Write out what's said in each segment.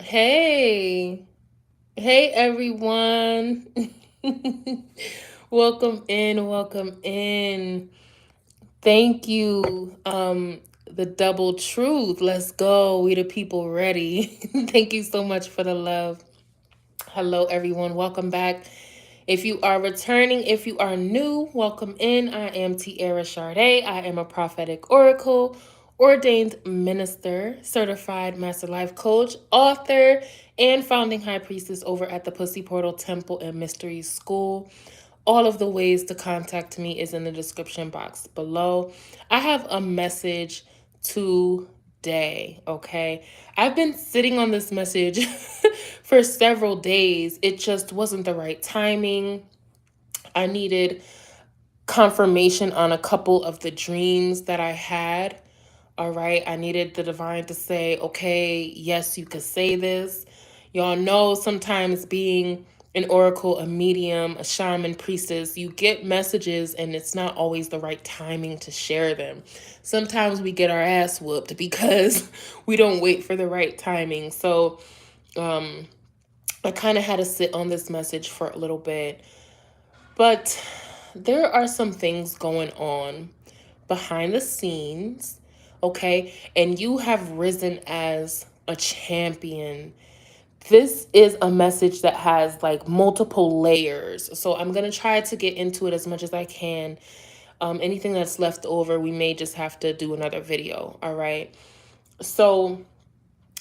Hey, hey everyone. Welcome in, welcome in. Thank you. The double truth. Let's go. We the people ready. Thank you so much for the love. Hello everyone. Welcome back. If you are returning, if you are new, welcome in. I am Tiara Shardé. I am a prophetic oracle, ordained minister, certified master life coach, author, and founding high priestess over at the Pussy Portal Temple and Mystery School. All of the ways to contact me is in the description box below. I have a message today, okay? I've been sitting on this message for several days. It just wasn't the right timing. I needed confirmation on a couple of the dreams that I had. All right. I needed the divine to say, okay, yes, you could say this. Y'all know sometimes being an oracle, a medium, a shaman, priestess, you get messages and it's not always the right timing to share them. Sometimes we get our ass whooped because we don't wait for the right timing. So I kind of had to sit on this message for a little bit. But there are some things going on behind the scenes, okay? And you have risen as a champion. This is a message that has like multiple layers. So I'm going to try to get into it as much as I can. Anything that's left over, we may just have to do another video, all right? So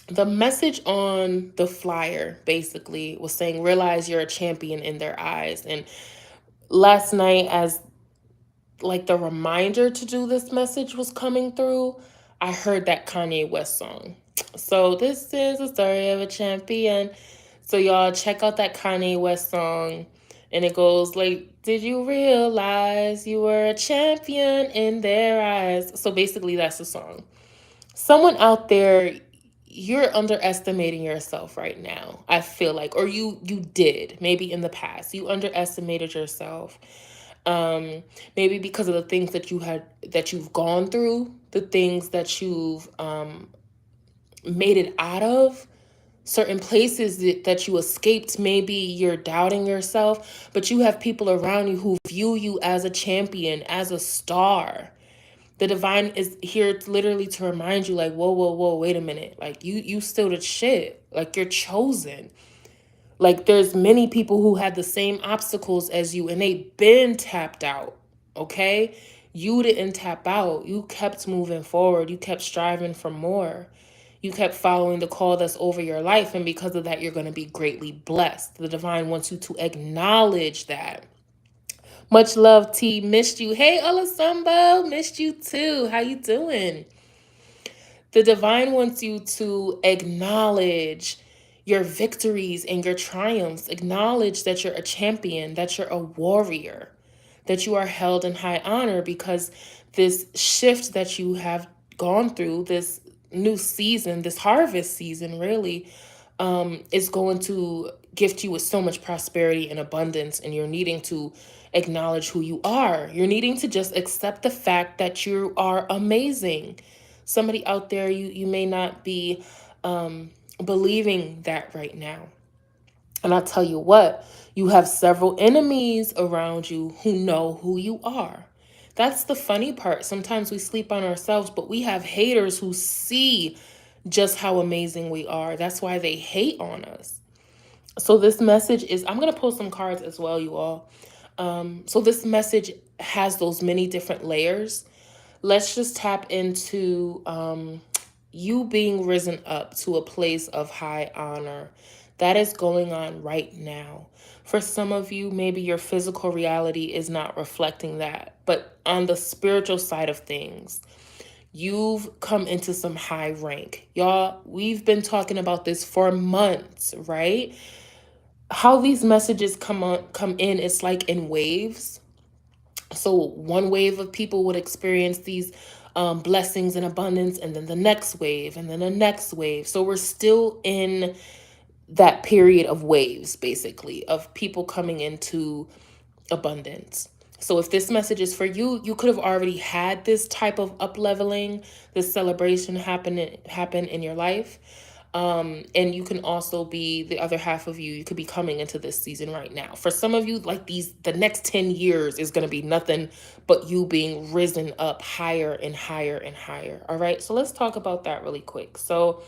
the message on the flyer basically was saying, realize you're a champion in their eyes. And last night, as like the reminder to do this message was coming through, I heard that Kanye West song. So this is a story of a champion. So y'all check out that Kanye West song. And it goes like, did you realize you were a champion in their eyes? So basically that's the song. Someone out there, you're underestimating yourself right now. I feel like, or you did maybe in the past. You underestimated yourself, maybe because of the things that you've gone through, the things that you've made it out of, certain places that you escaped. Maybe you're doubting yourself, but you have people around you who view you as a champion, as a star. The divine is here literally to remind you, like, whoa, whoa, whoa, wait a minute. Like, you still the shit. Like, you're chosen. Like, there's many people who had the same obstacles as you and they been tapped out, okay? You didn't tap out. You kept moving forward. You kept striving for more. You kept following the call that's over your life. And because of that, you're going to be greatly blessed. The divine wants you to acknowledge that. Much love, T. Missed you. Hey, Olasumbo. Missed you too. How you doing? The divine wants you to acknowledge your victories and your triumphs. Acknowledge that you're a champion, that you're a warrior, that you are held in high honor, because this shift that you have gone through, this new season, this harvest season, really, is going to gift you with so much prosperity and abundance. And you're needing to acknowledge who you are. You're needing to just accept the fact that you are amazing. Somebody out there, you may not be believing that right now. And I'll tell you what, you have several enemies around you who know who you are. That's the funny part. Sometimes we sleep on ourselves, but we have haters who see just how amazing we are. That's why they hate on us. So this message is, I'm going to post some cards as well, you all. So this message has those many different layers. Let's just tap into you being risen up to a place of high honor. That is going on right now. For some of you, maybe your physical reality is not reflecting that. But on the spiritual side of things, you've come into some high rank. Y'all, we've been talking about this for months, right? How these messages come in, it's like in waves. So one wave of people would experience these blessings and abundance, and then the next wave, and then the next wave. So we're still in that period of waves, basically, of people coming into abundance. So if this message is for you, you could have already had this type of up leveling, this celebration happen in your life. And you can also be the other half of you. You could be coming into this season right now. For some of you, like the next 10 years is going to be nothing but you being risen up higher and higher and higher. All right. So let's talk about that really quick. So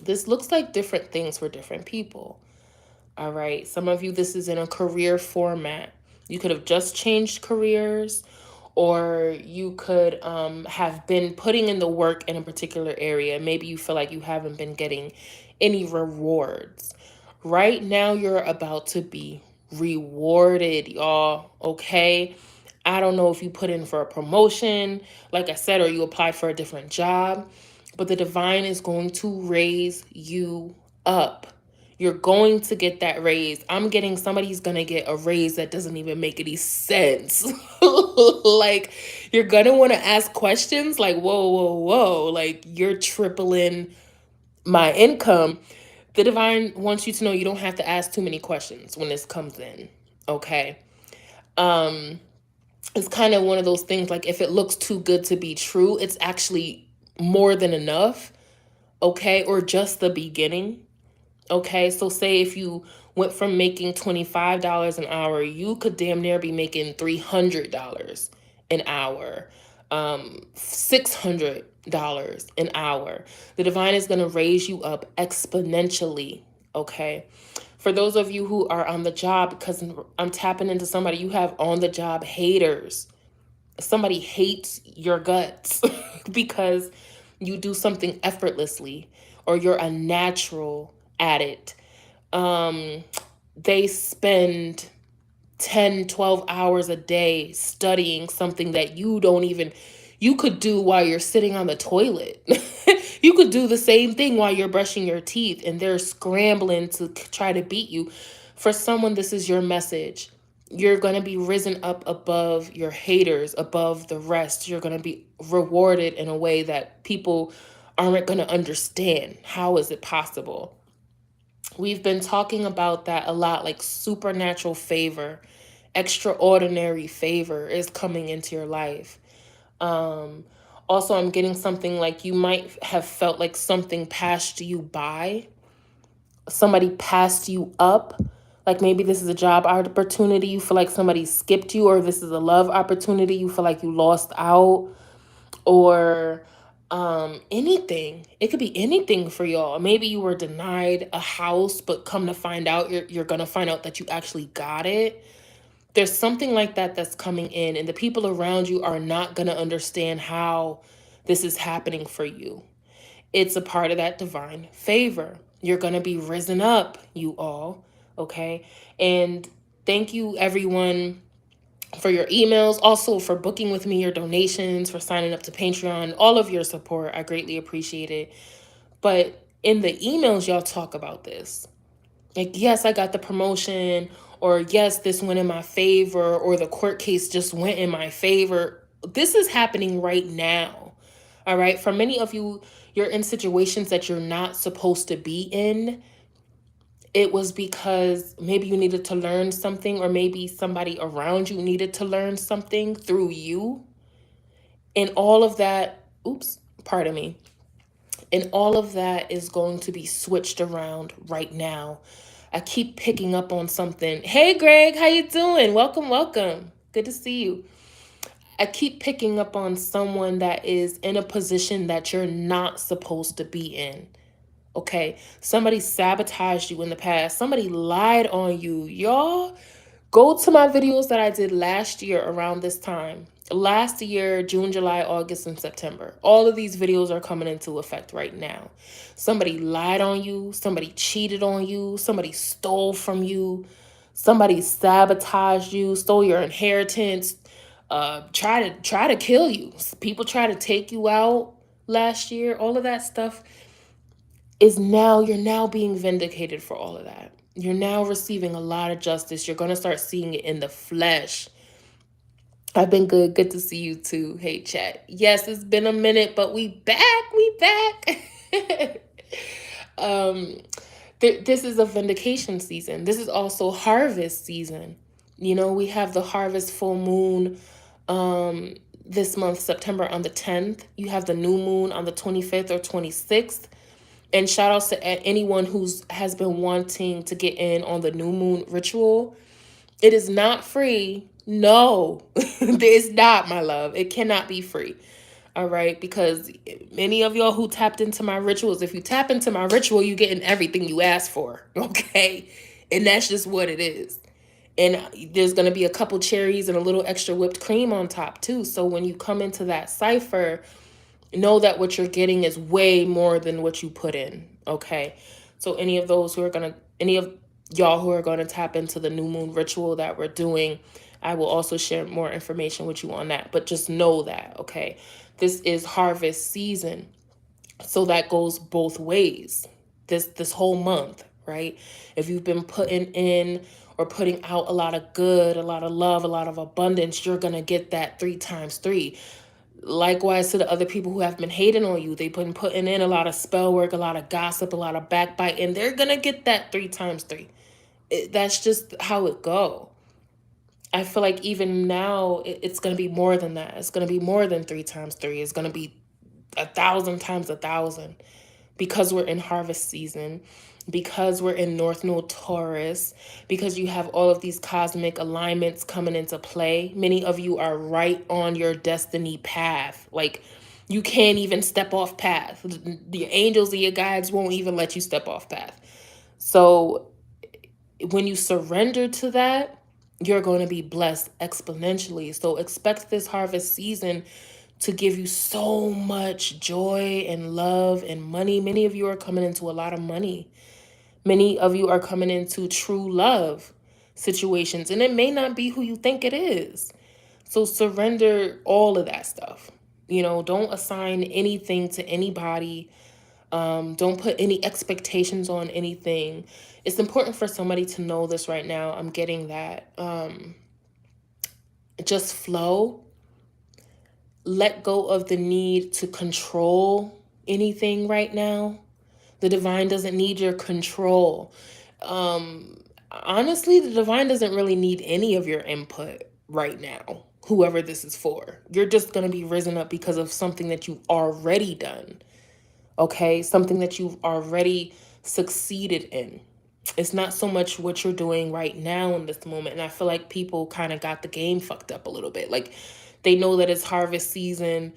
this looks like different things for different people. All right. Some of you, this is in a career format. You could have just changed careers, or you could have been putting in the work in a particular area. Maybe you feel like you haven't been getting any rewards. Right now, you're about to be rewarded, y'all. Okay. I don't know if you put in for a promotion, like I said, or you applied for a different job, but the divine is going to raise you up. You're going to get that raise. I'm getting somebody's going to get a raise that doesn't even make any sense. Like, you're going to want to ask questions like, whoa, whoa, whoa. Like, you're tripling my income. The divine wants you to know you don't have to ask too many questions when this comes in. Okay. It's kind of one of those things, like if it looks too good to be true, it's actually more than enough. Okay. Or just the beginning. Okay, so say if you went from making $25 an hour, you could damn near be making $300 an hour, $600 an hour. The divine is going to raise you up exponentially. Okay, for those of you who are on the job, because I'm tapping into somebody, you have on the job haters. Somebody hates your guts because you do something effortlessly or you're a natural at it. They spend 10, 12 hours a day studying something that you don't even, you could do while you're sitting on the toilet. You could do the same thing while you're brushing your teeth, and they're scrambling to try to beat you. For someone, this is your message. You're going to be risen up above your haters, above the rest. You're going to be rewarded in a way that people aren't going to understand. How is it possible? We've been talking about that a lot, like supernatural favor, extraordinary favor is coming into your life. Um, Also, I'm getting something like you might have felt like something passed you by. Somebody passed you up. Like maybe this is a job opportunity. You feel like somebody skipped you, or this is a love opportunity. You feel like you lost out, or anything. It could be anything for y'all. Maybe you were denied a house, but come to find out, you're gonna find out that you actually got it. There's something like that that's coming in, and the people around you are not gonna understand how this is happening for you. It's a part of that divine favor. You're gonna be risen up, you all. Okay. And thank you everyone for your emails, also for booking with me, your donations, for signing up to Patreon, all of your support. I greatly appreciate it. But in the emails, y'all talk about this. Like, yes, I got the promotion, or yes, this went in my favor, or the court case just went in my favor. This is happening right now. All right. For many of you, you're in situations that you're not supposed to be in. It was because maybe you needed to learn something, or maybe somebody around you needed to learn something through you. And all of that, oops, pardon me. And all of that is going to be switched around right now. I keep picking up on something. Hey, Greg, how you doing? Welcome, welcome. Good to see you. I keep picking up on someone that is in a position that you're not supposed to be in. Okay, somebody sabotaged you in the past. Somebody lied on you. Y'all, go to my videos that I did last year around this time. Last year, June, July, August, and September. All of these videos are coming into effect right now. Somebody lied on you. Somebody cheated on you. Somebody stole from you. Somebody sabotaged you, stole your inheritance, try to kill you. People try to take you out last year. All of that stuff is now, you're now being vindicated for all of that. You're now receiving a lot of justice. You're going to start seeing it in the flesh. I've been good. Good to see you too. Hey, chat. Yes, it's been a minute, but we back. We back. This is a vindication season. This is also harvest season. You know, we have the harvest full moon this month, September, on the 10th. You have the new moon on the 25th or 26th. And shout outs to anyone who's has been wanting to get in on the new moon ritual. It is not free. No, it's not, my love. It cannot be free. All right. Because many of y'all who tapped into my rituals, if you tap into my ritual, you getting everything you asked for. Okay. And that's just what it is. And there's going to be a couple cherries and a little extra whipped cream on top too. So when you come into that cipher, know that what you're getting is way more than what you put in. Okay. So any of y'all who are going to tap into the new moon ritual that we're doing, I will also share more information with you on that. But just know that, okay, this is harvest season. So that goes both ways. This whole month, right? If you've been putting in or putting out a lot of good, a lot of love, a lot of abundance, you're going to get that 3 times 3. Likewise to the other people who have been hating on you, they've been putting in a lot of spell work, a lot of gossip, a lot of backbite, and they're gonna get that 3 times 3. That's just how it go. I feel like even now it's gonna be more than that. It's gonna be more than 3 times 3. It's gonna be 1,000 times 1,000, because we're in harvest season, because we're in North Node Taurus, because you have all of these cosmic alignments coming into play. Many of you are right on your destiny path. Like, you can't even step off path. The angels and your guides won't even let you step off path. So when you surrender to that, you're going to be blessed exponentially. So expect this harvest season to give you so much joy and love and money. Many of you are coming into a lot of money. Many of you are coming into true love situations, and it may not be who you think it is. So surrender all of that stuff. Don't assign anything to anybody. Don't put any expectations on anything. It's important for somebody to know this right now. I'm getting that. Just flow. Let go of the need to control anything right now. The divine doesn't need your control. Honestly, the divine doesn't really need any of your input right now, whoever this is for. You're just going to be risen up because of something that you've already done. Okay? Something that you've already succeeded in. It's not so much what you're doing right now in this moment. And I feel like people kind of got the game fucked up a little bit. Like, they know that it's harvest season,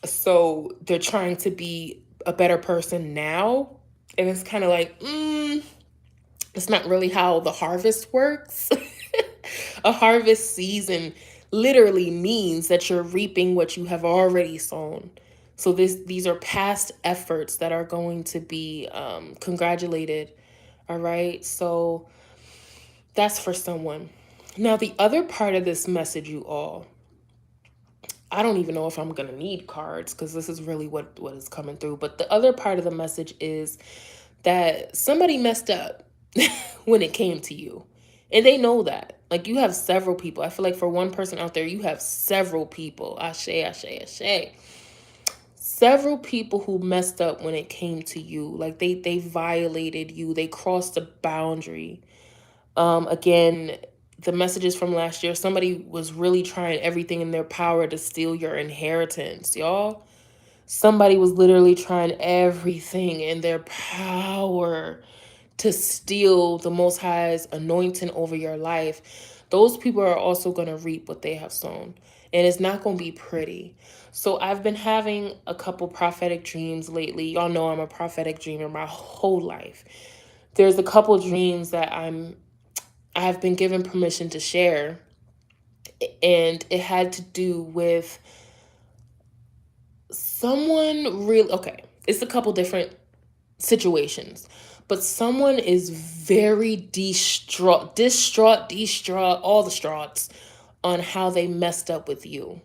so they're trying to be a better person now. And it's kind of like, it's not really how the harvest works. A harvest season literally means that you're reaping what you have already sown. So these are past efforts that are going to be congratulated. All right. So that's for someone. Now, the other part of this message, you all, I don't even know if I'm going to need cards because this is really what is coming through. But the other part of the message is that somebody messed up when it came to you. And they know that. Like, you have several people. I feel like for one person out there, you have several people. Ashe, ashe, ashe. Several people who messed up when it came to you. Like, they violated you. They crossed a boundary. Again, the messages from last year, somebody was really trying everything in their power to steal your inheritance, y'all. Somebody was literally trying everything in their power to steal the Most High's anointing over your life. Those people are also going to reap what they have sown. And it's not going to be pretty. So I've been having a couple prophetic dreams lately. Y'all know I'm a prophetic dreamer my whole life. There's a couple dreams that I've been given permission to share. And it had to do with someone really, okay, it's a couple different situations, but someone is very distraught, all the strawts on how they messed up with you.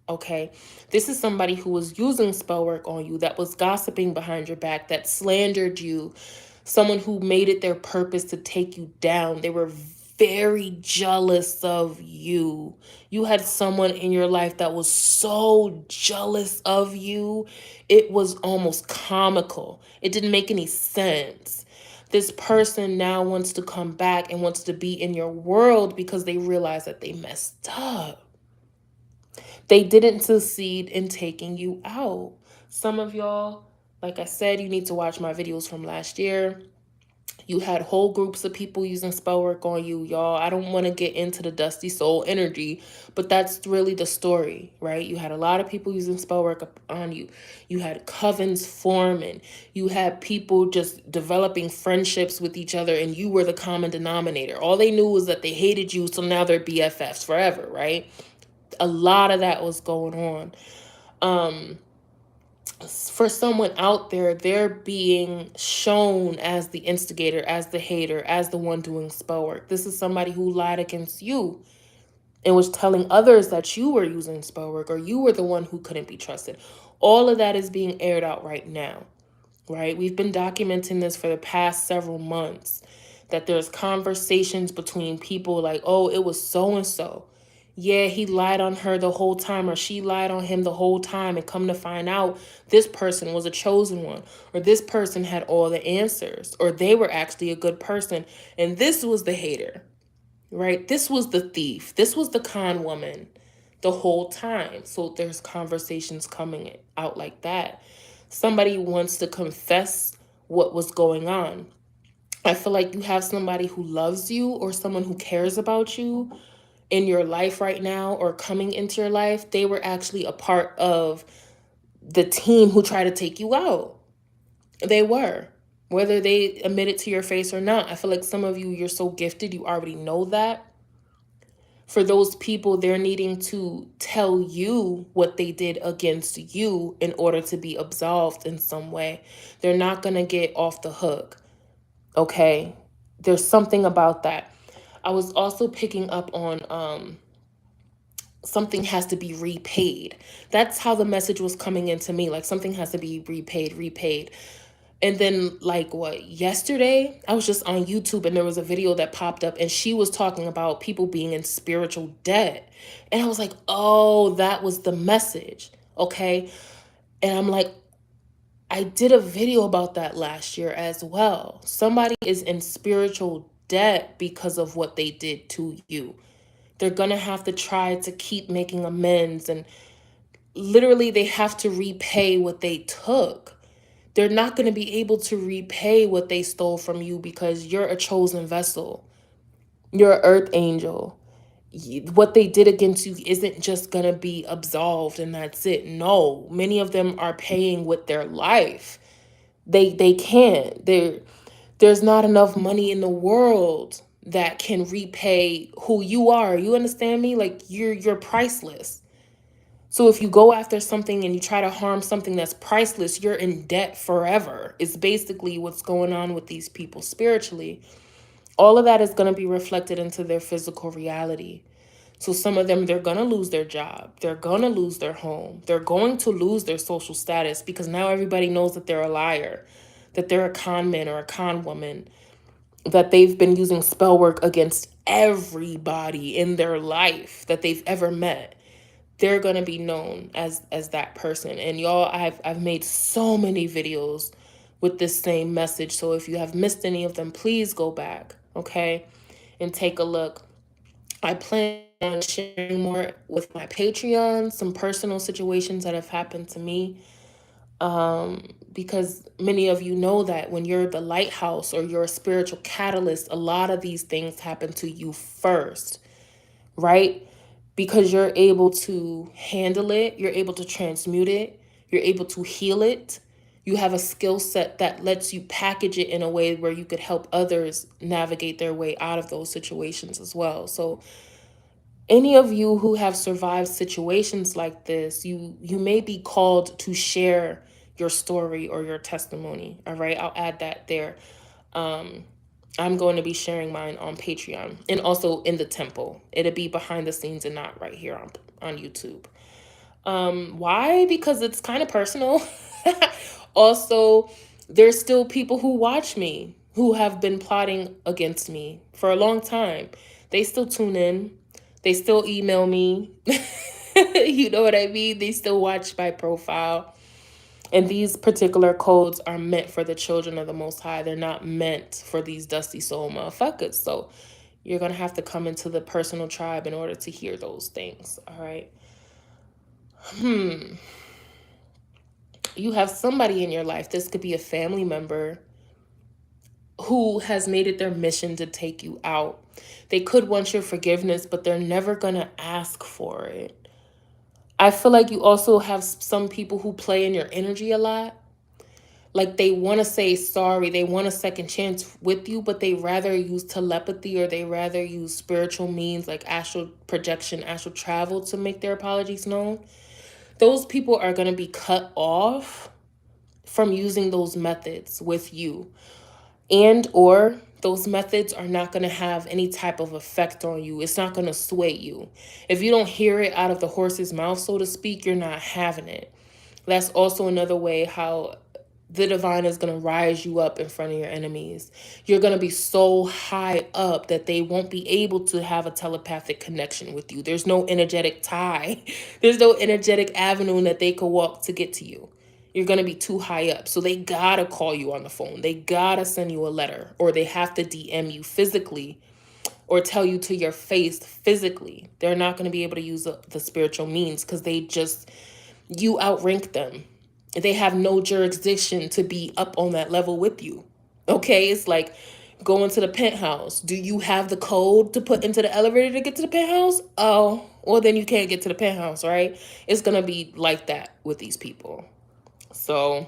Okay, this is somebody who was using spell work on you, that was gossiping behind your back, that slandered you, someone who made it their purpose to take you down. They were very jealous of you. You had someone in your life that was so jealous of you. It was almost comical. It didn't make any sense. This person now wants to come back and wants to be in your world because they realize that they messed up. They didn't succeed in taking you out. Some of y'all, like I said, you need to watch my videos from last year. You had whole groups of people using spell work on you, y'all. I don't want to get into the dusty soul energy, but that's really the story, right? You had a lot of people using spell work on you. You had covens forming. You had people just developing friendships with each other, and you were the common denominator. All they knew was that they hated you, so now they're BFFs forever, right? A lot of that was going on. For someone out there, they're being shown as the instigator, as the hater, as the one doing spell work. This is somebody who lied against you and was telling others that you were using spell work or you were the one who couldn't be trusted. All of that is being aired out right now, right? We've been documenting this for the past several months, that there's conversations between people like, oh, it was so and so. Yeah, he lied on her the whole time, or she lied on him the whole time, and come to find out this person was a chosen one, or this person had all the answers, or they were actually a good person, and this was the hater, right? This was the thief. This was the con woman the whole time. So there's conversations coming out like that. Somebody wants to confess what was going on. I feel like you have somebody who loves you or someone who cares about you in your life right now or coming into your life. They were actually a part of the team who tried to take you out. They were. Whether they admit it to your face or not. I feel like some of you, you're so gifted, you already know that. For those people, they're needing to tell you what they did against you in order to be absolved in some way. They're not going to get off the hook. Okay? There's something about that. I was also picking up on something has to be repaid. That's how the message was coming into me. Like something has to be repaid. And then like what, yesterday, I was just on YouTube and there was a video that popped up and she was talking about people being in spiritual debt. And I was like, oh, that was the message. Okay. And I'm like, I did a video about that last year as well. Somebody is in spiritual debt because of what they did to you. They're going to have to try to keep making amends, and literally they have to repay what they took. They're not going to be able to repay what they stole from you because you're a chosen vessel. You're an earth angel. What they did against you isn't just going to be absolved and that's it. No, many of them are paying with their life. They can't. There's not enough money in the world that can repay who you are. You understand me? Like you're priceless. So if you go after something and you try to harm something that's priceless, you're in debt forever. It's basically what's going on with these people spiritually. All of that is going to be reflected into their physical reality. So some of them, they're going to lose their job. They're going to lose their home. They're going to lose their social status because now everybody knows that they're a liar, that they're a con man or a con woman, that they've been using spell work against everybody in their life that they've ever met. They're going to be known as that person. And y'all, I've made so many videos with this same message. So if you have missed any of them, please go back, okay, and take a look. I plan on sharing more with my Patreon, some personal situations that have happened to me. Because many of you know that when you're the lighthouse or you're a spiritual catalyst, a lot of these things happen to you first, right? Because you're able to handle it, you're able to transmute it, you're able to heal it. You have a skill set that lets you package it in a way where you could help others navigate their way out of those situations as well. So any of you who have survived situations like this, you may be called to share your story or your testimony. All right, I'll add that there. I'm going to be sharing mine on Patreon and also in the temple. It'll be behind the scenes and not right here on YouTube. Why? Because it's kind of personal. Also, there's still people who watch me who have been plotting against me for a long time. They still tune in. They still email me. You know what I mean? They still watch my profile. And these particular codes are meant for the children of the Most High. They're not meant for these dusty soul motherfuckers. So you're going to have to come into the personal tribe in order to hear those things. All right. You have somebody in your life, this could be a family member, who has made it their mission to take you out. They could want your forgiveness, but they're never going to ask for it. I feel like you also have some people who play in your energy a lot. Like they want to say sorry, they want a second chance with you, but they rather use telepathy or they rather use spiritual means like astral projection, astral travel to make their apologies known. Those people are going to be cut off from using those methods with you, and or those methods are not going to have any type of effect on you. It's not going to sway you. If you don't hear it out of the horse's mouth, so to speak, you're not having it. That's also another way how the divine is going to rise you up in front of your enemies. You're going to be so high up that they won't be able to have a telepathic connection with you. There's no energetic tie. There's no energetic avenue that they could walk to get to you. You're going to be too high up. So they got to call you on the phone. They got to send you a letter, or they have to DM you physically or tell you to your face physically. They're not going to be able to use the spiritual means because you outrank them. They have no jurisdiction to be up on that level with you. Okay, it's like going to the penthouse. Do you have the code to put into the elevator to get to the penthouse? Oh, well, then you can't get to the penthouse, right? It's going to be like that with these people. So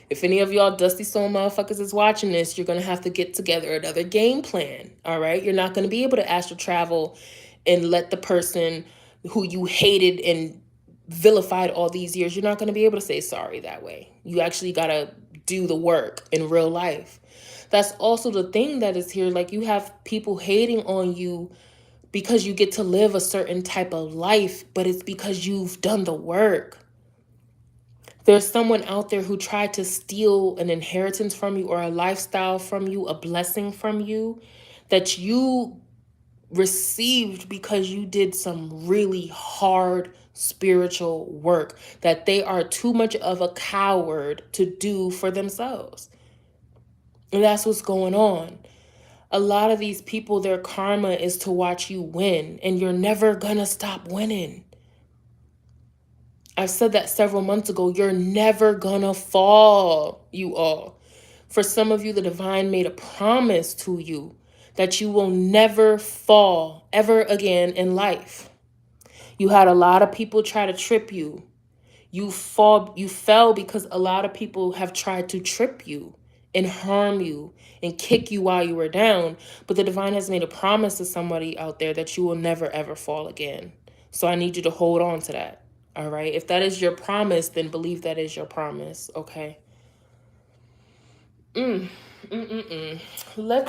if any of y'all dusty soul motherfuckers is watching this, you're going to have to get together another game plan, all right? You're not going to be able to astral travel and let the person who you hated and vilified all these years, you're not going to be able to say sorry that way. You actually got to do the work in real life. That's also the thing that is here. Like, you have people hating on you because you get to live a certain type of life, but it's because you've done the work. There's someone out there who tried to steal an inheritance from you or a lifestyle from you, a blessing from you that you received because you did some really hard spiritual work that they are too much of a coward to do for themselves. And that's what's going on. A lot of these people, their karma is to watch you win, and you're never gonna stop winning. I've said that several months ago. You're never gonna fall, you all. For some of you, the divine made a promise to you that you will never fall ever again in life. You had a lot of people try to trip you. You fell because a lot of people have tried to trip you and harm you and kick you while you were down. But the divine has made a promise to somebody out there that you will never ever fall again. So I need you to hold on to that. All right. If that is your promise, then believe that is your promise. Okay. Let's let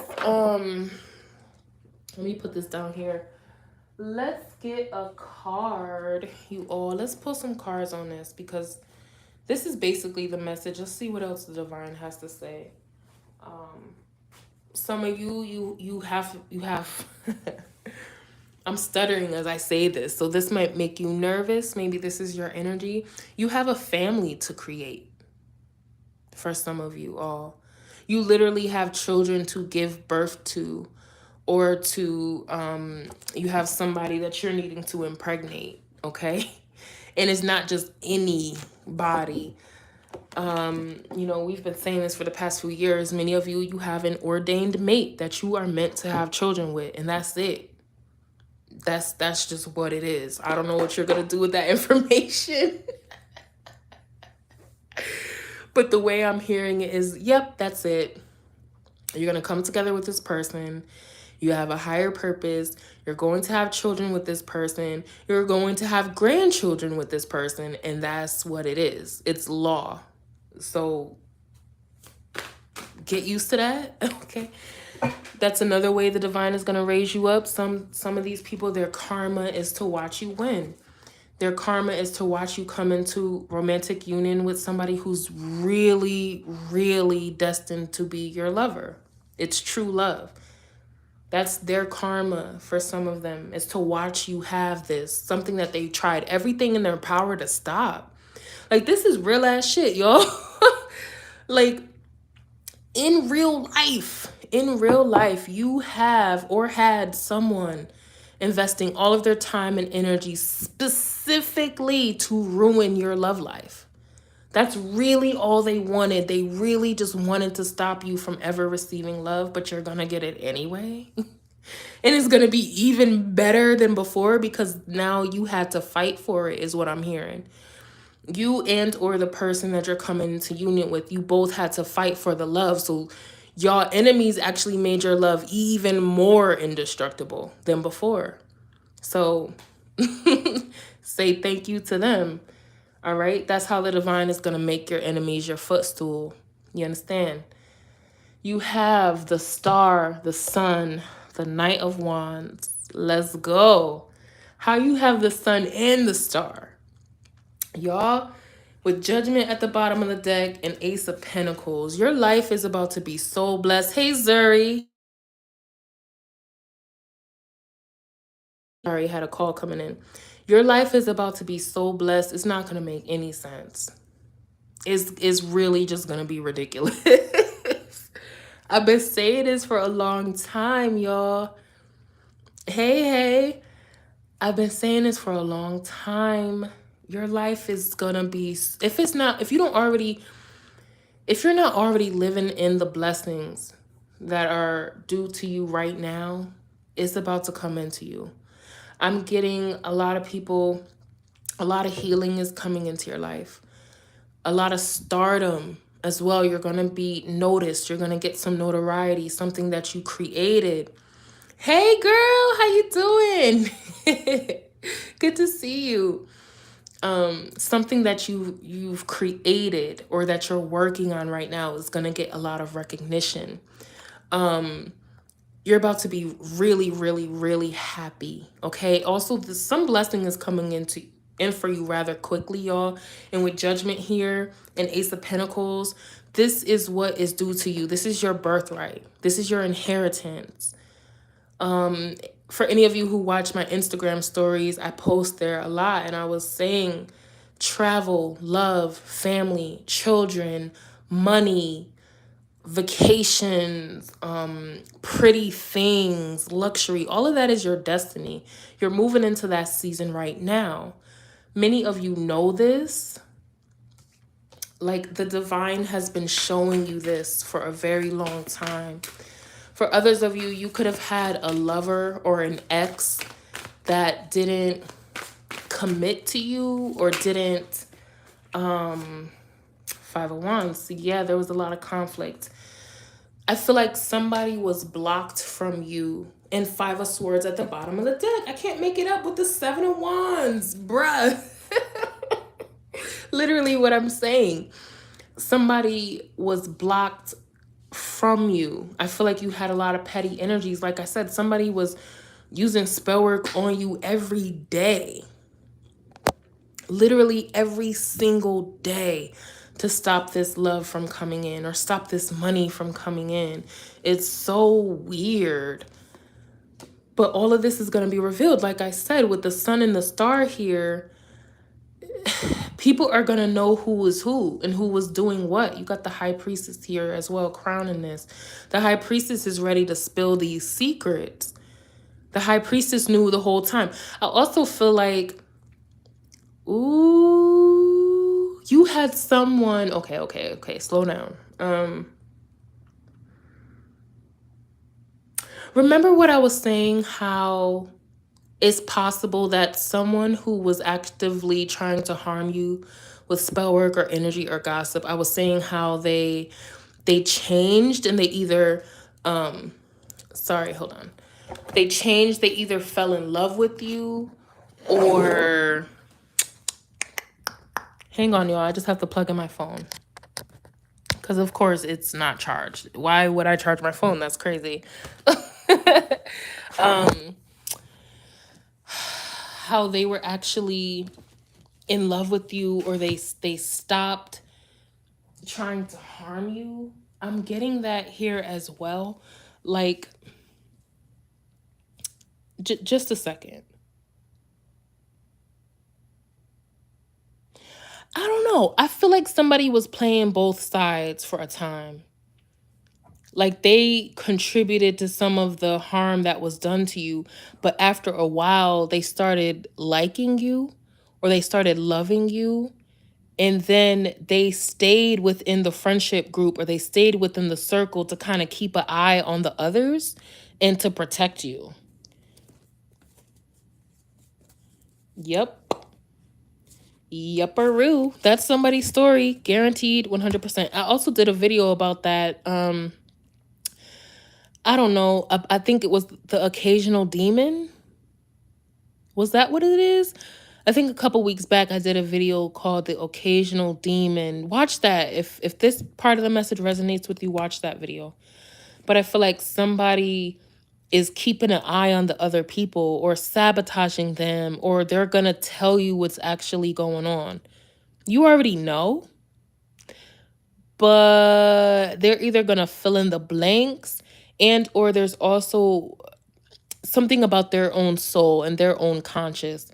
me put this down here. Let's get a card, you all. Let's pull some cards on this because this is basically the message. Let's see what else the divine has to say. Some of you have I'm stuttering as I say this, so this might make you nervous. Maybe this is your energy. You have a family to create. For some of you all, you literally have children to give birth to, or to you have somebody that you're needing to impregnate. Okay. And it's not just anybody. We've been saying this for the past few years. Many of you have an ordained mate that you are meant to have children with, and that's it. That's just what it is. I don't know what you're gonna do with that information. But the way I'm hearing it is, yep, that's it. You're going to come together with this person. You have a higher purpose. You're going to have children with this person. You're going to have grandchildren with this person. And that's what it is. It's law. So get used to that. Okay. That's another way the divine is going to raise you up. Some of these people, their karma is to watch you win. Their karma is to watch you come into romantic union with somebody who's really, really destined to be your lover. It's true love. That's their karma for some of them, is to watch you have this, something that they tried everything in their power to stop. Like, this is real ass shit, y'all. Like, in real life, you have or had someone investing all of their time and energy specifically to ruin your love life. That's really all they wanted. They really just wanted to stop you from ever receiving love, but you're gonna get it anyway. And it's gonna be even better than before because now you had to fight for it, is what I'm hearing. You and or the person that you're coming into union with, you both had to fight for the love. So y'all enemies actually made your love even more indestructible than before. So say thank you to them. All right? That's how the divine is going to make your enemies your footstool. You understand? You have the star, the sun, the Knight of Wands. Let's go. How you have the sun and the star. Y'all, with Judgment at the bottom of the deck and Ace of Pentacles, your life is about to be so blessed. Hey, Zuri. Sorry, had a call coming in. Your life is about to be so blessed. It's not going to make any sense. It's really just going to be ridiculous. I've been saying this for a long time, y'all. Hey. I've been saying this for a long time. Your life is going to be, if you're not already living in the blessings that are due to you right now, it's about to come into you. I'm getting a lot of people, a lot of healing is coming into your life. A lot of stardom as well. You're going to be noticed. You're going to get some notoriety, something that you created. Hey girl, how you doing? Good to see you. Something that you've created or that you're working on right now is going to get a lot of recognition. You're about to be really, really, really happy. Okay. Also, some blessing is coming in for you rather quickly, y'all. And with Judgment here and Ace of Pentacles, this is what is due to you. This is your birthright. This is your inheritance. For any of you who watch my Instagram stories, I post there a lot, and I was saying travel, love, family, children, money, vacations, pretty things, luxury, all of that is your destiny. You're moving into that season right now. Many of you know this. Like the divine has been showing you this for a very long time. For others of you, you could have had a lover or an ex that didn't commit to you or didn't, Five of Wands. Yeah, there was a lot of conflict. I feel like somebody was blocked from you. And Five of Swords at the bottom of the deck. I can't make it up with the Seven of Wands, bruh. Literally what I'm saying. Somebody was blocked from you. I feel like you had a lot of petty energies. Like I said, somebody was using spell work on you every day. Literally every single day to stop this love from coming in or stop this money from coming in. It's so weird. But all of this is going to be revealed. Like I said, with the sun and the star here, people are going to know who was who and who was doing what. You got the high priestess here as well, crowning this. The high priestess is ready to spill these secrets. The high priestess knew the whole time. I also feel like, ooh, you had someone. Okay. Slow down. Remember what I was saying, how it's possible that someone who was actively trying to harm you with spell work or energy or gossip, I was saying how they changed and they either, sorry, hold on. They changed, they either fell in love with you or, hang on, y'all, I just have to plug in my phone. Because, of course, it's not charged. Why would I charge my phone? That's crazy. How they were actually in love with you or they stopped trying to harm you. I'm getting that here as well. Like, just a second. I don't know. I feel like somebody was playing both sides for a time. Like they contributed to some of the harm that was done to you, but after a while they started liking you or they started loving you, and then they stayed within the friendship group or they stayed within the circle to kind of keep an eye on the others and to protect you. Yep. Yupperoo. That's somebody's story. Guaranteed 100%. I also did a video about that. I don't know. I think it was the occasional demon. Was that what it is? I think a couple weeks back I did a video called The Occasional Demon. Watch that. If this part of the message resonates with you, watch that video. But I feel like somebody is keeping an eye on the other people or sabotaging them, or they're going to tell you what's actually going on. You already know, but they're either going to fill in the blanks, and or there's also something about their own soul and their own conscious.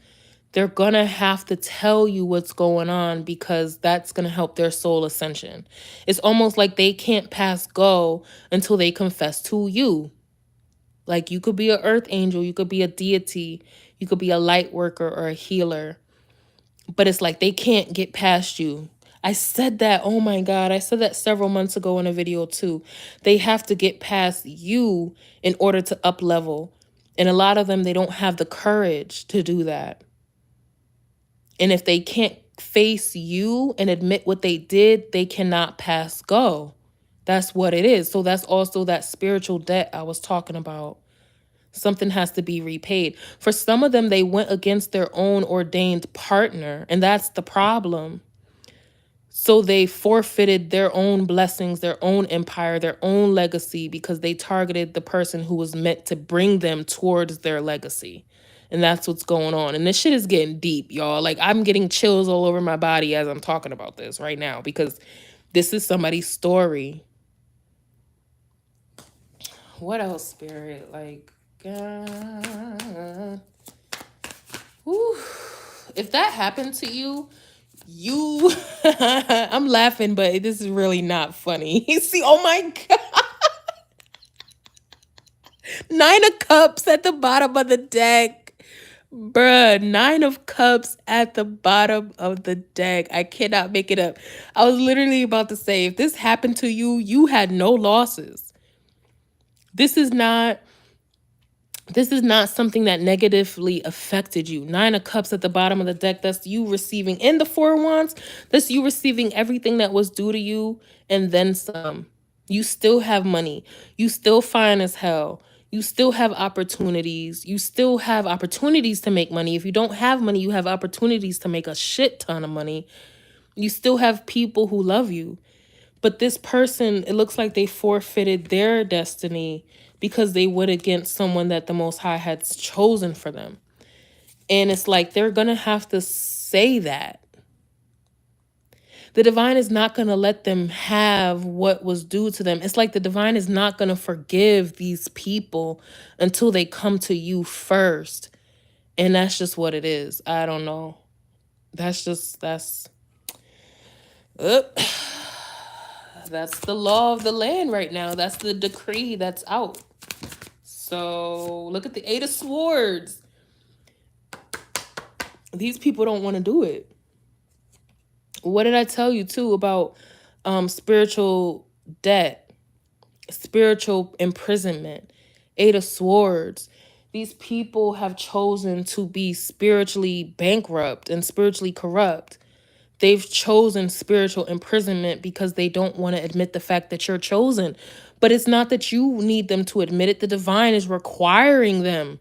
They're gonna have to tell you what's going on because that's gonna help their soul ascension. It's almost like they can't pass go until they confess to you. Like you could be an earth angel, you could be a deity, you could be a light worker or a healer, but it's like they can't get past you. I said that, oh my God, I said that several months ago in a video too. They have to get past you in order to up level. And a lot of them, they don't have the courage to do that. And if they can't face you and admit what they did, they cannot pass go. That's what it is. So that's also that spiritual debt I was talking about. Something has to be repaid. For some of them, they went against their own ordained partner, and that's the problem. So they forfeited their own blessings, their own empire, their own legacy because they targeted the person who was meant to bring them towards their legacy. And that's what's going on. And this shit is getting deep, y'all. Like I'm getting chills all over my body as I'm talking about this right now because this is somebody's story. What else, Spirit? Like, whew. If that happened to you, I'm laughing, but this is really not funny. See, oh my God. 9 of Cups at the bottom of the deck. Bruh, 9 of Cups at the bottom of the deck. I cannot make it up. I was literally about to say, if this happened to you, you had no losses. This is not something that negatively affected you. 9 of Cups at the bottom of the deck. That's you receiving. In the 4 of Wands, that's you receiving everything that was due to you and then some. You still have money. You still fine as hell. You still have opportunities. You still have opportunities to make money. If you don't have money, you have opportunities to make a shit ton of money. You still have people who love you. But this person, it looks like they forfeited their destiny because they went against someone that the Most High had chosen for them. And it's like they're going to have to say that. The divine is not going to let them have what was due to them. It's like the divine is not going to forgive these people until they come to you first. And that's just what it is. I don't know. That's the law of the land right now. That's the decree that's out. So look at the 8 of Swords. These people don't want to do it. What did I tell you too about spiritual debt, spiritual imprisonment, 8 of Swords? These people have chosen to be spiritually bankrupt and spiritually corrupt. They've chosen spiritual imprisonment because they don't want to admit the fact that you're chosen. But it's not that you need them to admit it. The divine is requiring them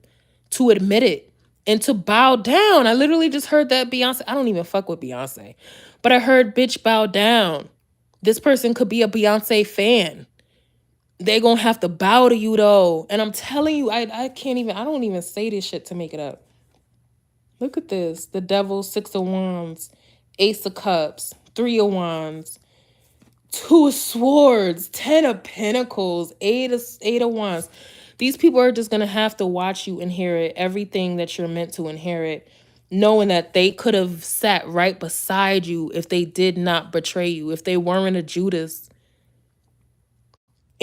to admit it and to bow down. I literally just heard that Beyonce. I don't even fuck with Beyonce. But I heard bitch bow down. This person could be a Beyonce fan. They gonna have to bow to you though. And I'm telling you, I don't even say this shit to make it up. Look at this. The Devil, 6 of Wands, Ace of Cups, 3 of Wands, 2 of Swords, 10 of Pentacles, 8 of Wands. These people are just going to have to watch you inherit everything that you're meant to inherit, knowing that they could have sat right beside you if they did not betray you, if they weren't a Judas.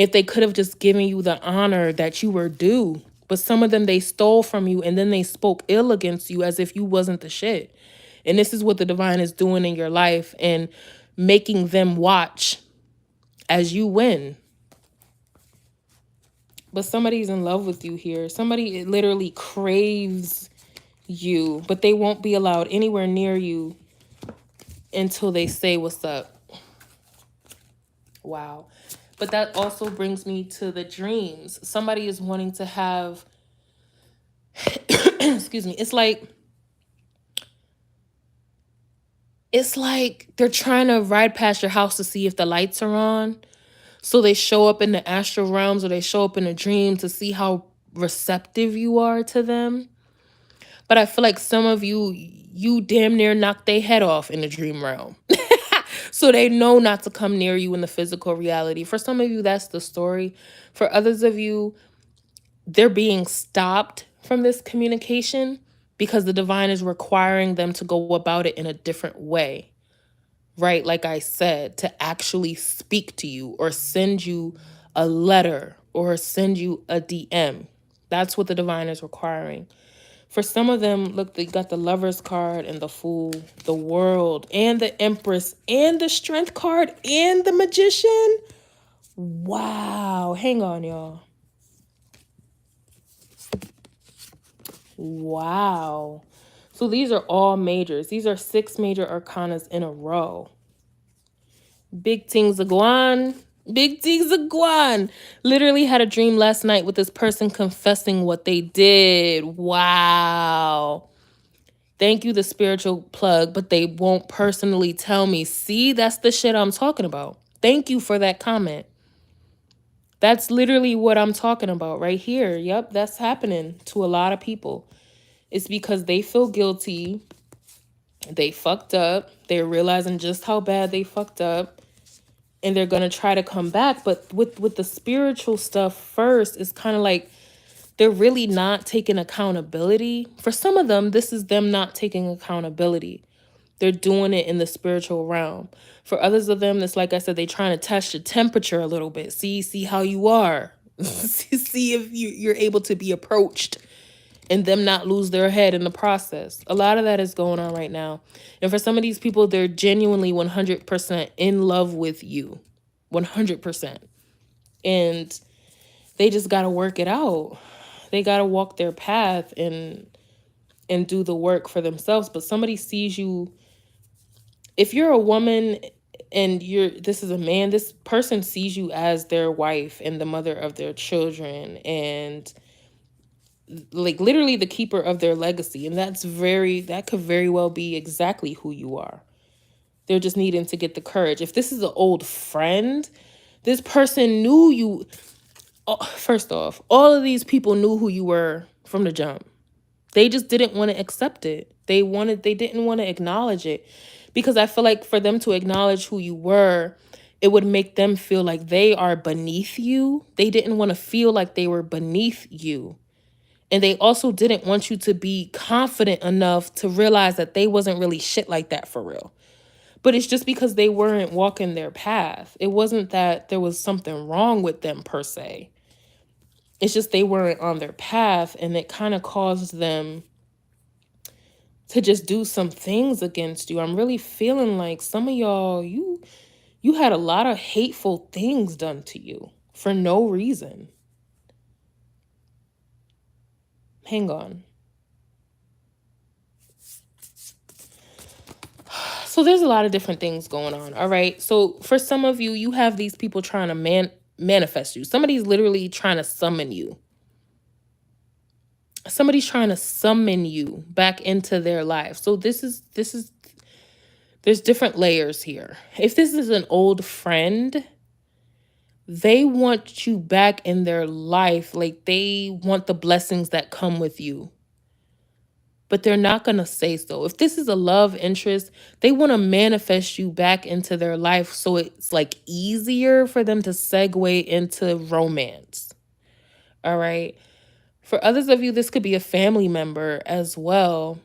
If they could have just given you the honor that you were due. But some of them, they stole from you and then they spoke ill against you as if you wasn't the shit. And this is what the divine is doing in your life and making them watch as you win. But somebody's in love with you here. Somebody literally craves you, but they won't be allowed anywhere near you until they say what's up. Wow. But that also brings me to the dreams. Somebody is wanting to have, excuse me, it's like they're trying to ride past your house to see if the lights are on. So they show up in the astral realms or they show up in a dream to see how receptive you are to them. But I feel like some of you damn near knocked their head off in the dream realm. So they know not to come near you in the physical reality. For some of you, that's the story. For others of you, they're being stopped from this communication because the divine is requiring them to go about it in a different way. Right? Like I said, to actually speak to you or send you a letter or send you a DM. That's what the divine is requiring. For some of them, look, they got the Lover's card and the Fool, the World, and the Empress, and the Strength card, and the Magician. Wow. Hang on, y'all. Wow. So these are all majors. These are 6 major arcanas in a row. Big things of Guan. Big things of Guan. Literally had a dream last night with this person confessing what they did. Wow. Thank you, the spiritual plug, but they won't personally tell me. See, that's the shit I'm talking about. Thank you for that comment. That's literally what I'm talking about right here. Yep, that's happening to a lot of people. It's because they feel guilty. They fucked up. They're realizing just how bad they fucked up. And they're going to try to come back. But with the spiritual stuff first, it's kind of like they're really not taking accountability. For some of them, this is them not taking accountability. They're doing it in the spiritual realm. For others of them, it's like I said, they're trying to test your temperature a little bit. See how you are. See if you're able to be approached and them not lose their head in the process. A lot of that is going on right now. And for some of these people, they're genuinely 100% in love with you. 100%. And they just got to work it out. They got to walk their path and do the work for themselves. But somebody sees you. If you're a woman and this is a man, this person sees you as their wife and the mother of their children and like literally the keeper of their legacy. And that could very well be exactly who you are. They're just needing to get the courage. If this is an old friend, this person knew you. First off, all of these people knew who you were from the jump. They just didn't want to accept it. They didn't want to acknowledge it. Because I feel like for them to acknowledge who you were, it would make them feel like they are beneath you. They didn't want to feel like they were beneath you. And they also didn't want you to be confident enough to realize that they wasn't really shit like that for real. But it's just because they weren't walking their path. It wasn't that there was something wrong with them per se. It's just they weren't on their path, and it kind of caused them to just do some things against you. I'm really feeling like some of y'all, you had a lot of hateful things done to you for no reason. Hang on. So there's a lot of different things going on, all right? So for some of you, you have these people trying to manifest you. Somebody's literally trying to summon you. Somebody's trying to summon you back into their life. So there's different layers here. If this is an old friend, they want you back in their life. Like they want the blessings that come with you. But they're not going to say so. If this is a love interest, they want to manifest you back into their life so it's like easier for them to segue into romance. All right. For others of you, this could be a family member as well.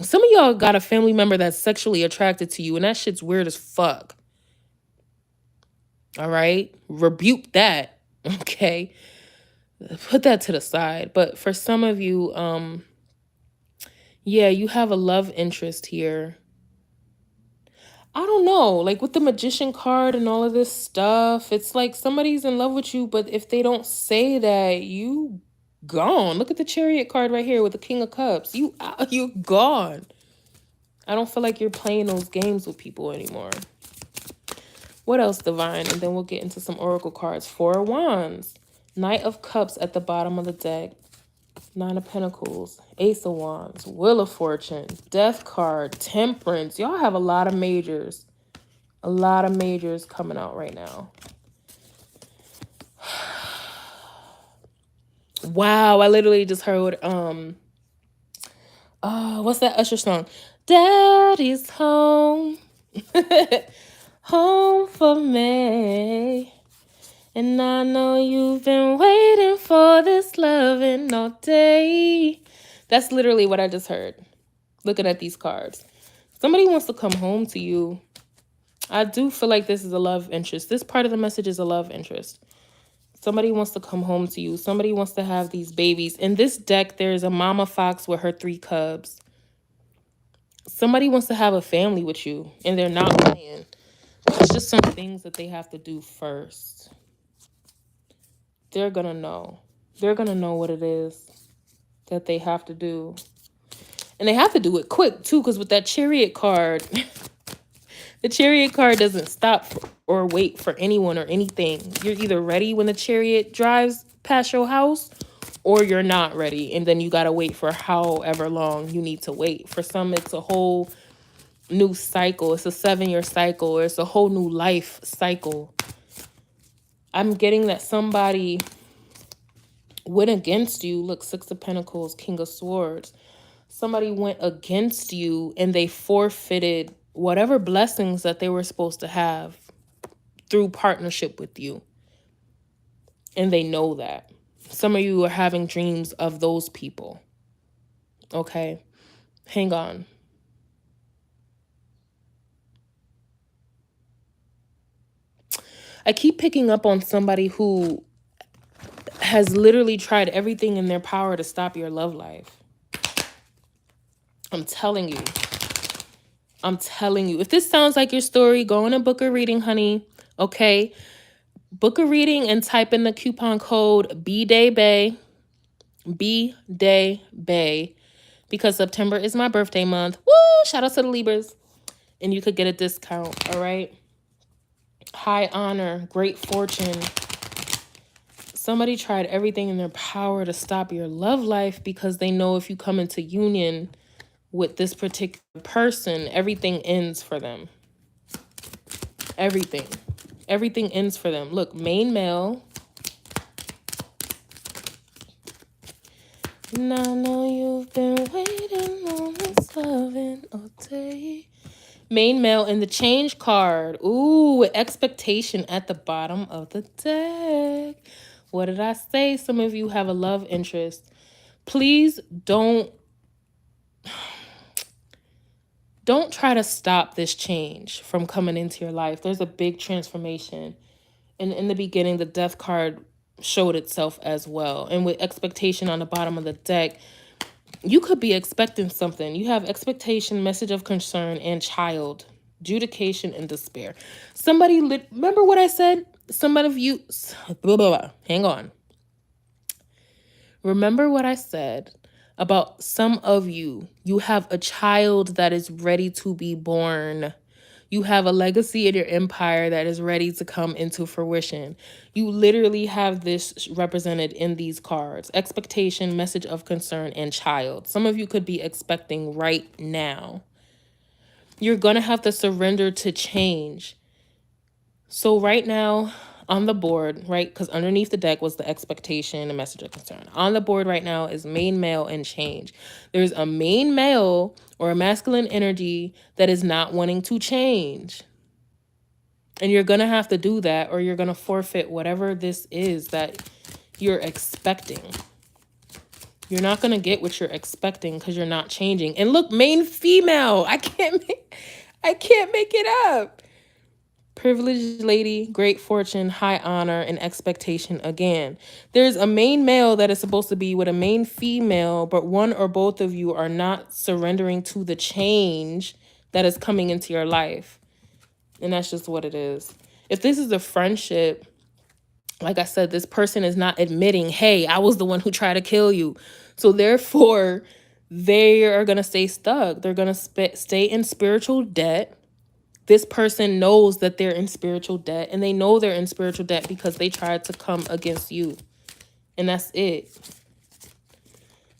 Some of y'all got a family member that's sexually attracted to you, and that shit's weird as fuck. All right? Rebuke that. Okay, put that to the side. But for some of you, yeah, you have a love interest here. I don't know, like with the magician card and all of this stuff, it's like somebody's in love with you, but if they don't say that, you gone. Look at the chariot card right here with the king of cups. You gone. I don't feel like you're playing those games with people anymore. What else, divine? And then we'll get into some oracle cards. Four of wands, knight of cups at the bottom of the deck, nine of pentacles, ace of wands, wheel of fortune, death card, temperance. Y'all have a lot of majors. A lot of majors coming out right now. Wow, I literally just heard what's that Usher song? Daddy's home. Home for me. And I know you've been waiting for this loving all day. That's literally what I just heard. Looking at these cards. Somebody wants to come home to you. I do feel like this is a love interest. This part of the message is a love interest. Somebody wants to come home to you. Somebody wants to have these babies. In this deck, there's a mama fox with her 3 cubs. Somebody wants to have a family with you, and they're not playing. It's just some things that they have to do first. They're going to know. They're going to know what it is that they have to do. And they have to do it quick, too, because with that chariot card... The chariot card doesn't stop or wait for anyone or anything. You're either ready when the chariot drives past your house or you're not ready. And then you got to wait for however long you need to wait. For some, it's a whole new cycle. It's a 7-year cycle, or it's a whole new life cycle. I'm getting that somebody went against you. Look, 6 of Pentacles, King of Swords. Somebody went against you and they forfeited whatever blessings that they were supposed to have through partnership with you. And they know that. Some of you are having dreams of those people. Okay? Hang on. I keep picking up on somebody who has literally tried everything in their power to stop your love life. I'm telling you. I'm telling you. If this sounds like your story, go on and book a reading, honey. Okay? Book a reading and type in the coupon code BDAYBAY. BDAYBAY. Because September is my birthday month. Woo! Shout out to the Libras. And you could get a discount, all right? High honor, great fortune. Somebody tried everything in their power to stop your love life because they know if you come into union with this particular person, everything ends for them. Everything. Everything ends for them. Look, main male. And I know you've been waiting on this loving all day. Main male in the change card. Ooh, expectation at the bottom of the deck. What did I say? Some of you have a love interest. Please don't try to stop this change from coming into your life. There's a big transformation. And in the beginning, the death card showed itself as well. And with expectation on the bottom of the deck, you could be expecting something. You have expectation, message of concern, and child. Adjudication and despair. Somebody, remember what I said? Some of you, blah, blah, blah. Hang on. Remember what I said about some of you. You have a child that is ready to be born. You have a legacy in your empire that is ready to come into fruition. You literally have this represented in these cards. Expectation, message of concern, and child. Some of you could be expecting right now. You're going to have to surrender to change. So right now on the board, right, because underneath the deck was the expectation and message of concern. On the board right now is main male and change. There's a main male or a masculine energy that is not wanting to change. And you're going to have to do that, or you're going to forfeit whatever this is that you're expecting. You're not going to get what you're expecting because you're not changing. And look, main female. I can't make it up. Privileged lady, great fortune, high honor, and expectation again. There's a main male that is supposed to be with a main female, but one or both of you are not surrendering to the change that is coming into your life. And that's just what it is. If this is a friendship, like I said, this person is not admitting, hey, I was the one who tried to kill you. So therefore, they are going to stay stuck. They're going to stay in spiritual debt. This person knows that they're in spiritual debt, and they know they're in spiritual debt because they tried to come against you. And that's it.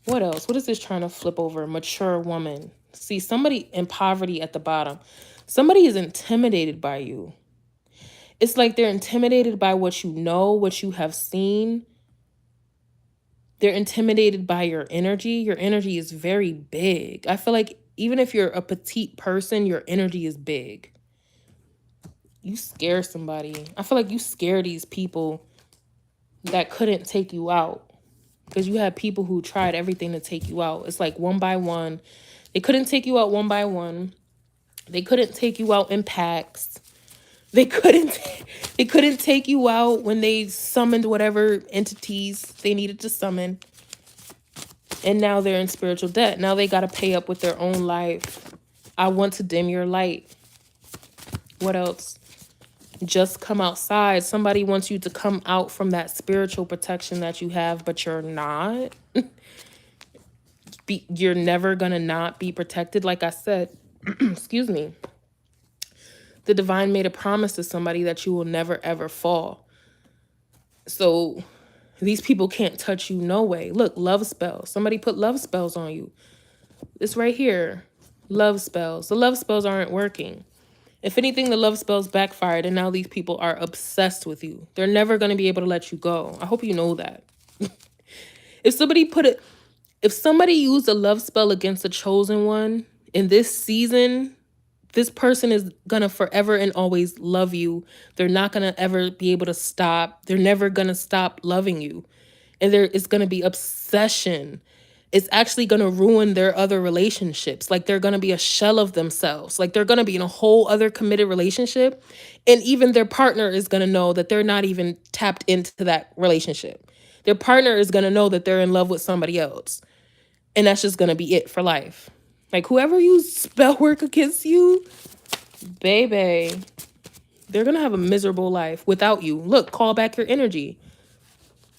What else? What is this trying to flip over? Mature woman. See, somebody in poverty at the bottom. Somebody is intimidated by you. It's like they're intimidated by what you know, what you have seen. They're intimidated by your energy. Your energy is very big. I feel like even if you're a petite person, your energy is big. You scare somebody. I feel like you scare these people that couldn't take you out. Because you had people who tried everything to take you out. It's like one by one. They couldn't take you out one by one. They couldn't take you out in packs. They couldn't take you out when they summoned whatever entities they needed to summon. And now they're in spiritual debt. Now they got to pay up with their own life. I want to dim your light. What else? Just come outside. Somebody wants you to come out from that spiritual protection that you have, but you're not. You're never going to not be protected. Like I said, excuse me. The divine made a promise to somebody that you will never, ever fall. So these people can't touch you no way. Look, love spells. Somebody put love spells on you. It's right here. Love spells. The love spells aren't working. If anything, the love spells backfired, and now these people are obsessed with you. They're never going to be able to let you go. I hope you know that. If somebody used a love spell against a chosen one in this season, this person is going to forever and always love you. They're not going to ever be able to stop. They're never going to stop loving you. And there is going to be obsession. It's actually going to ruin their other relationships. Like they're going to be a shell of themselves. Like they're going to be in a whole other committed relationship. And even their partner is going to know that they're not even tapped into that relationship. Their partner is going to know that they're in love with somebody else. And that's just going to be it for life. Like whoever used spell work against you, baby, they're going to have a miserable life without you. Look, call back your energy.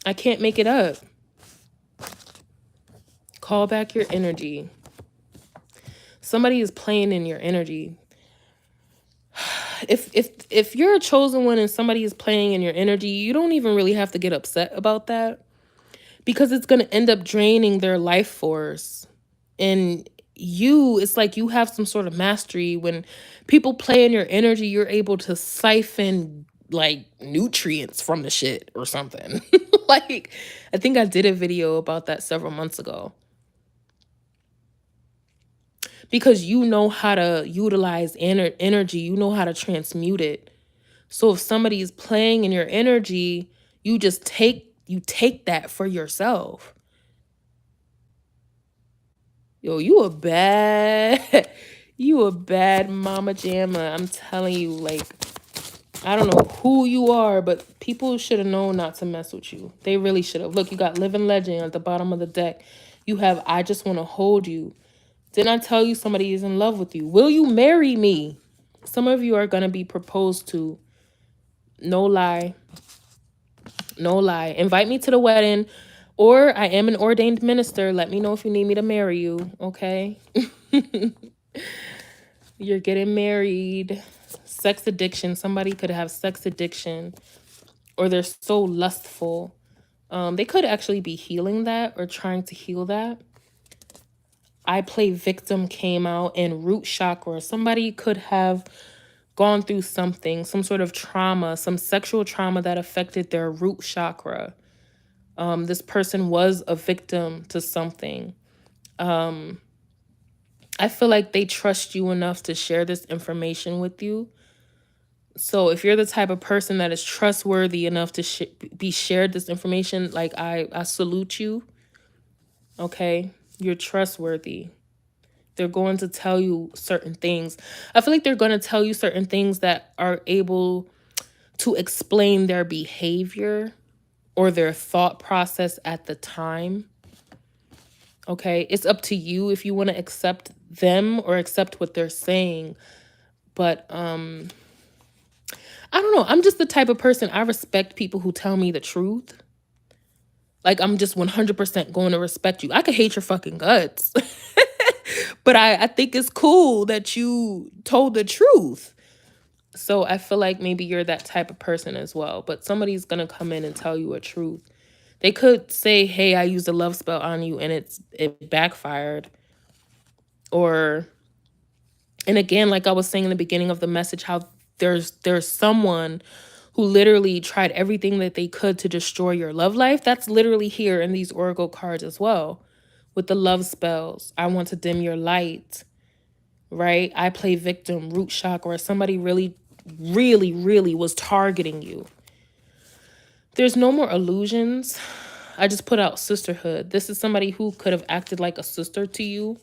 I can't make it up. Call back your energy. Somebody is playing in your energy. If you're a chosen one and somebody is playing in your energy, you don't even really have to get upset about that because it's going to end up draining their life force. And it's like you have some sort of mastery. When people play in your energy, you're able to siphon like nutrients from the shit or something. Like, I think I did a video about that several months ago. Because you know how to utilize energy. You know how to transmute it. So if somebody is playing in your energy, you just take that for yourself. Yo, you a bad mama jamma. I'm telling you, like, I don't know who you are, but people should have known not to mess with you. They really should have. Look, you got Living Legend at the bottom of the deck. You have I Just Want to Hold You. Didn't I tell you somebody is in love with you? Will you marry me? Some of you are going to be proposed to. No lie. No lie. Invite me to the wedding. Or I am an ordained minister. Let me know if you need me to marry you. Okay? You're getting married. Sex addiction. Somebody could have sex addiction. Or they're so lustful. They could actually be healing that or trying to heal that. I Play Victim came out, and root chakra. Somebody could have gone through something, some sort of trauma, some sexual trauma that affected their root chakra. This person was a victim to something. I feel like they trust you enough to share this information with you. So if you're the type of person that is trustworthy enough to be shared this information, like I salute you. Okay, you're trustworthy. They're going to tell you certain things. I feel like they're going to tell you certain things that are able to explain their behavior or their thought process at the time. Okay, it's up to you if you want to accept them or accept what they're saying. But I don't know. I'm just the type of person, I respect people who tell me the truth. Like, I'm just 100% going to respect you. I could hate your fucking guts. But I think it's cool that you told the truth. So I feel like maybe you're that type of person as well. But somebody's going to come in and tell you a truth. They could say, hey, I used a love spell on you and it backfired. Or, and again, like I was saying in the beginning of the message, how there's someone who literally tried everything that they could to destroy your love life. That's literally here in these oracle cards as well. With the love spells, I want to dim your light, right? I play victim, root chakra, somebody really, really, really was targeting you. There's no more illusions. I just put out sisterhood. This is somebody who could have acted like a sister to you,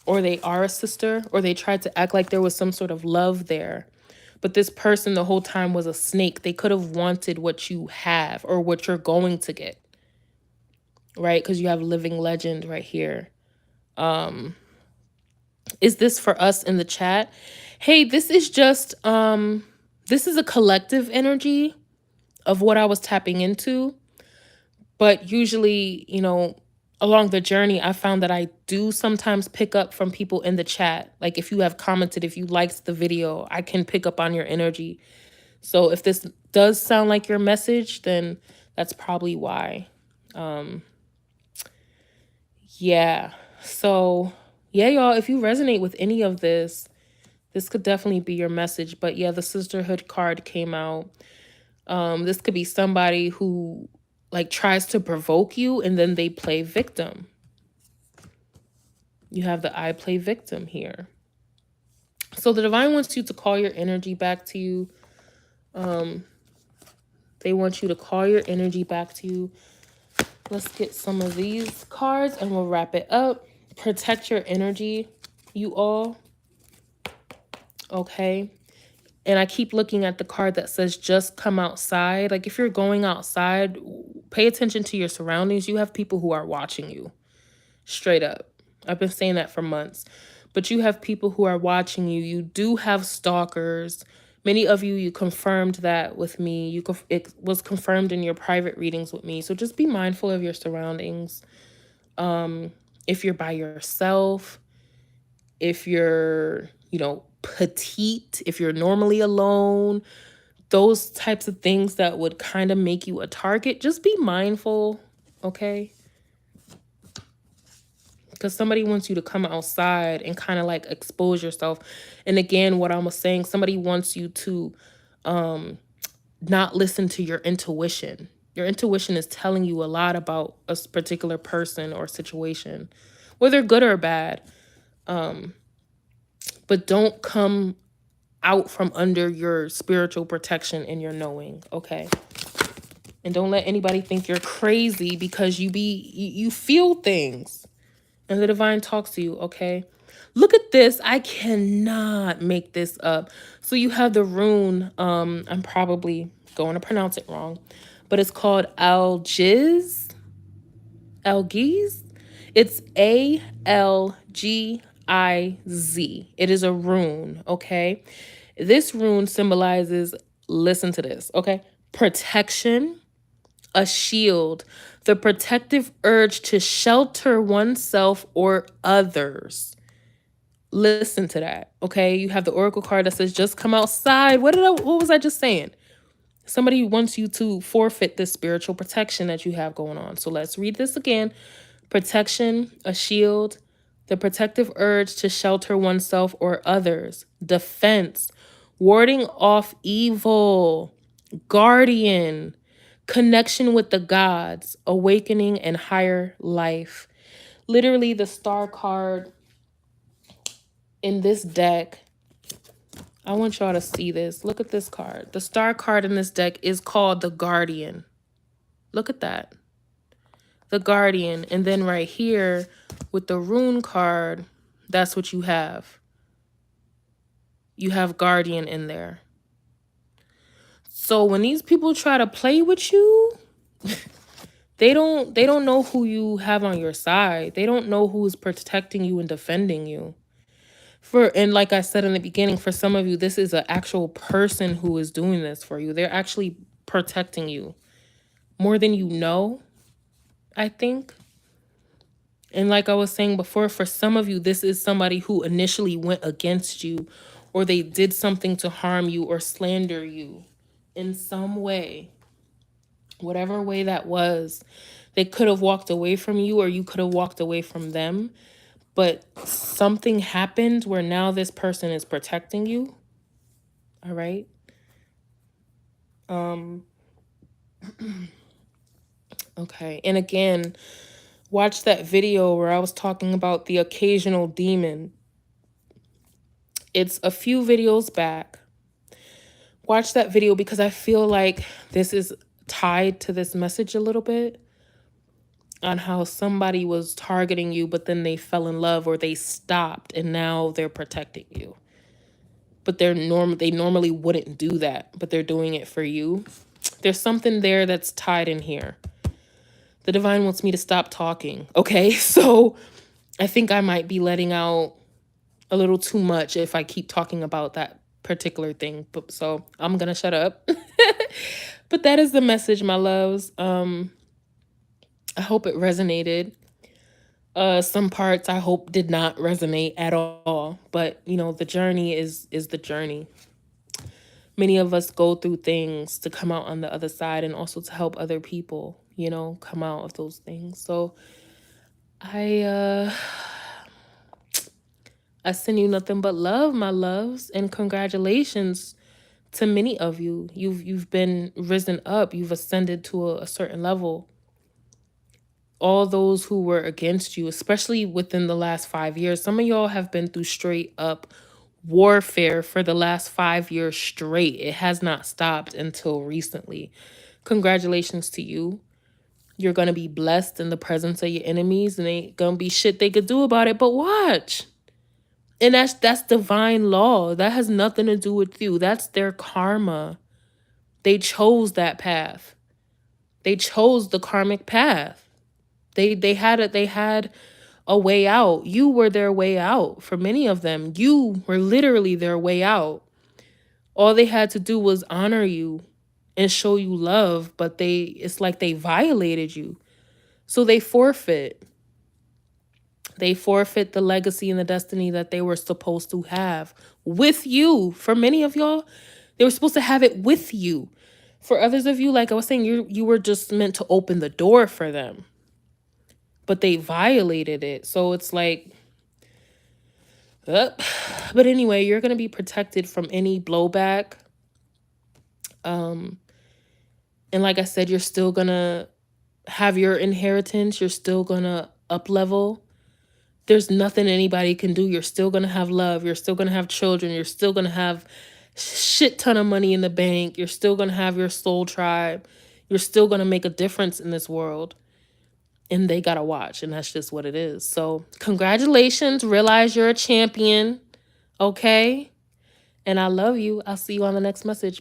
or they are a sister, or they tried to act like there was some sort of love there. But this person the whole time was a snake. They could have wanted what you have or what you're going to get, right? Because you have living legend right here. Is this for us in the chat? Hey, this is just, this is a collective energy of what I was tapping into. But usually, you know, along the journey, I found that I do sometimes pick up from people in the chat. Like if you have commented, if you liked the video, I can pick up on your energy. So if this does sound like your message, then that's probably why. Yeah. So yeah, y'all, if you resonate with any of this, this could definitely be your message. But yeah, the sisterhood card came out. This could be somebody who like tries to provoke you and then they play victim. You have the I play victim here. So the divine wants you to call your energy back to you. They want you to call your energy back to you. Let's get some of these cards and we'll wrap it up. Protect your energy, you all. Okay. And I keep looking at the card that says just come outside. Like if you're going outside, pay attention to your surroundings. You have people who are watching you. Straight up. I've been saying that for months. But you have people who are watching you. You do have stalkers. Many of you, you confirmed that with me. It was confirmed in your private readings with me. So just be mindful of your surroundings. If you're by yourself, if you're, you know, petite, if you're normally alone, those types of things that would kind of make you a target, just be mindful, okay? Because somebody wants you to come outside and kind of like expose yourself. And again, what I was saying, somebody wants you to not listen to your intuition. Your intuition is telling you a lot about a particular person or situation, whether good or bad. But don't come out from under your spiritual protection and your knowing, okay? And don't let anybody think you're crazy because you feel things. And the divine talks to you, okay? Look at this. I cannot make this up. So you have the rune. I'm probably going to pronounce it wrong. But it's called Algiz. Algiz? It's Algiz. It is a rune, okay? This rune symbolizes, listen to this, okay? Protection, a shield, the protective urge to shelter oneself or others. Listen to that, okay? You have the oracle card that says, just come outside. What was I just saying? Somebody wants you to forfeit this spiritual protection that you have going on. So let's read this again. Protection, a shield, the protective urge to shelter oneself or others. Defense, warding off evil. Guardian, connection with the gods, awakening and higher life. Literally the star card in this deck, I want y'all to see this. Look at this card. The star card in this deck is called the Guardian. Look at that. The Guardian. And then right here with the rune card, that's what you have. You have guardian in there. So when these people try to play with you, they don't know who you have on your side. They don't know who's protecting you and defending you. And like I said in the beginning, for some of you, this is an actual person who is doing this for you. They're actually protecting you more than you know, I think. And like I was saying before, for some of you, this is somebody who initially went against you, or they did something to harm you or slander you in some way. Whatever way that was, they could have walked away from you or you could have walked away from them. But something happened where now this person is protecting you. All right. Okay. And again, watch that video where I was talking about the occasional demon. It's a few videos back. Watch that video because I feel like this is tied to this message a little bit, on how somebody was targeting you, but then they fell in love or they stopped and now they're protecting you. But they normally wouldn't do that, but they're doing it for you. There's something there that's tied in here. The divine wants me to stop talking. Okay, so I think I might be letting out a little too much if I keep talking about that particular thing. But so I'm gonna shut up. But that is the message, my loves. I hope it resonated. Some parts I hope did not resonate at all. But you know, the journey is the journey. Many of us go through things to come out on the other side, and also to help other people, you know, come out of those things. So I send you nothing but love, my loves, and congratulations to many of you. You've been risen up. You've ascended to a certain level. All those who were against you, especially within the last 5 years, some of y'all have been through straight up warfare for the last 5 years straight. It has not stopped until recently. Congratulations to you. You're going to be blessed in the presence of your enemies, and ain't going to be shit they could do about it. But watch. And that's divine law. That has nothing to do with you. That's their karma. They chose that path. They chose the karmic path. They had a way out. You were their way out. For many of them, you were literally their way out. All they had to do was honor you and show you love, but it's like they violated you. So they forfeit. They forfeit the legacy and the destiny that they were supposed to have with you. For many of y'all, they were supposed to have it with you. For others of you, like I was saying, you were just meant to open the door for them. But they violated it. So it's like, but anyway, you're going to be protected from any blowback. And like I said, you're still going to have your inheritance. You're still going to up level. There's nothing anybody can do. You're still going to have love. You're still going to have children. You're still going to have shit ton of money in the bank. You're still going to have your soul tribe. You're still going to make a difference in this world. And they got to watch. And that's just what it is. So congratulations. Realize you're a champion. Okay? And I love you. I'll see you on the next message.